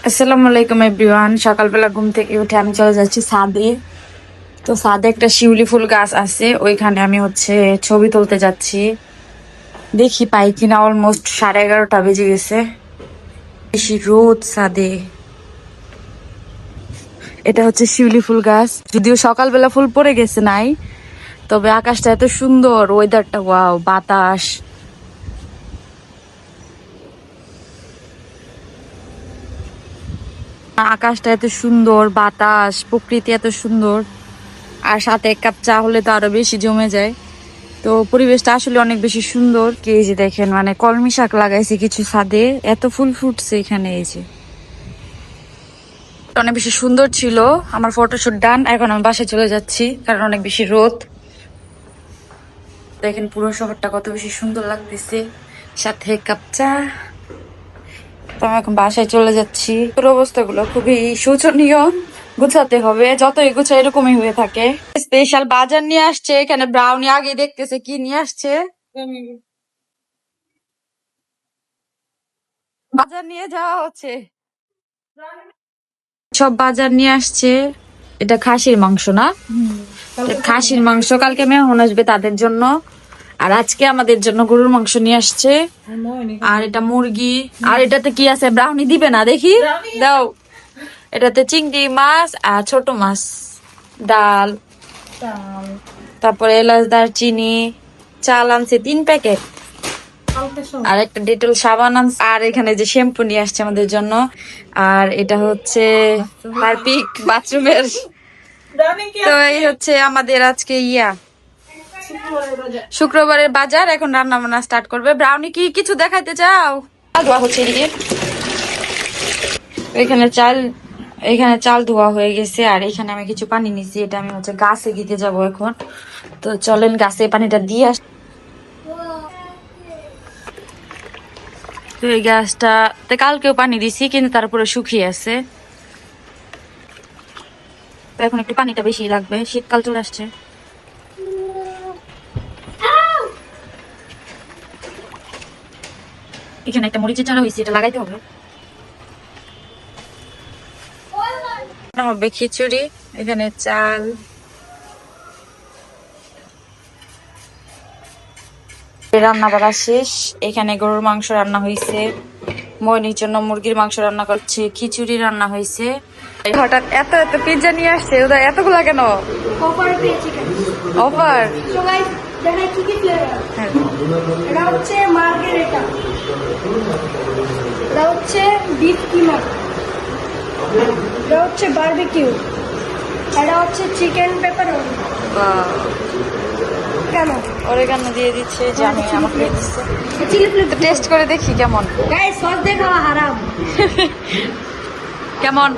আসসালামু আলাইকুম এভরিওয়ান। সকালবেলা ঘুম থেকে উঠে আমি চলে যাচ্ছি ছাদে। তো ছাদে একটা শিউলি ফুল গাছ আছে, ওইখানে আমি ছবি তুলতে যাচ্ছি। দেখি পাই কিনা। অলমোস্ট 11:30 বেজে গেছে। বেশি রোদ ছাদে। এটা হচ্ছে শিউলি ফুল গাছ, যদিও সকালবেলা ফুল পড়ে গেছে নাই, তবে আকাশটা এত সুন্দর, ওয়েদারটা ওয়াও, বাতাস। আকাশটা এত সুন্দর, বাতাস, প্রকৃতি এত সুন্দর, আর সাথে এক কাপ চা হলে তো আরো বেশি জমে যায়। তো পরিবেশটা আসলে অনেক বেশি সুন্দর। কি এই যে দেখেন, মানে কলমি শাক লাগাইছে কিছু ছাদে, এত ফুল ফুটছে এখানে। এই যে অনেক বেশি সুন্দর ছিল। আমার ফটোশুট ডান। এখন আমি বাসায় চলে যাচ্ছি, কারণ অনেক বেশি রোদ। দেখেন পুরো শহরটা কত বেশি সুন্দর লাগতেছে, সাথে এক কাপ চা। তো আমি এখন বাসায় চলে যাচ্ছি। পুরো অবস্থাগুলো খুবই শোচনীয়, গুছাতে হবে। যতই গুছা এরকমই হয়ে থাকে। স্পেশাল বাজার নিয়ে আসছে এখানে। ব্রাউনি আগে দেখতেছে কি নিয়ে আসছে। বাজার নিয়ে যাওয়া হচ্ছে, সব বাজার নিয়ে আসছে। এটা খাসির মাংস না? খাসির মাংস কালকে মেহমান আসবে তাদের জন্য, আর আজকে আমাদের জন্য গরুর মাংস নিয়ে আসছে। আর এটা মুরগি। আর এটাতে কি আছে? ব্রাউনি দিবে না? দেখি দাও। এটাতে চিংড়ি মাছ আর ছোট মাছ, ডাল, তারপরে এলাচ, দারচিনি, চাল আনছে 3 প্যাকেট, আর একটা ডেটল সাবান আনছে। আর এখানে যে শ্যাম্পু নিয়ে আসছে আমাদের জন্য। আর এটা হচ্ছে হারপিক বাথরুমের। তো এই হচ্ছে আমাদের আজকে শুক্রবারের বাজার। এখন রান্না বান্না স্টার্ট করবে। ব্রাউনি কি কিছু দেখাইতে চাও? ধোয়া হচ্ছে এদিকে। এখানে চাল ধোয়া হয়ে গেছে। আর এখানে আমি কিছু পানি নিছি, এটা আমি গাছে দিতে যাব এখন। তো চলেন গাছে পানিটা দিয়ে আস। তো এই গাছটাতে কালকেও পানি দিছি, কিন্তু তারপরে শুকিয়ে আছে। তো এখন একটু পানিটা বেশি লাগবে, শীতকাল চলে আসছে। এখানে একটা মরিচের চারা হয়েছে, এটা লাগাইতে হবে। হবে খিচুড়ি। এখানে চাল, রান্না করা শেষ। এখানে গরুর মাংস রান্না হয়েছে, ময়নির জন্য মুরগির মাংস রান্না করছে, খিচুড়ি রান্না হয়েছে। হঠাৎ এত এত পিৎজা নিয়ে আসছে, ওদের এতগুলা কেন? অফার। এটা হচ্ছে মার্গারেটা, এটা হচ্ছে বিফ কিমা, এটা হচ্ছে বারবিকিউ, এটা হচ্ছে চিকেন পেপারনি। কেন অরিগানো দিয়ে দিচ্ছে, জানি আমাকে দিচ্ছে। চিলি ফ্লেক্স টেস্ট করে দেখি কেমন। গাইস সস দিয়ে খাওয়া হারাম। কেমন?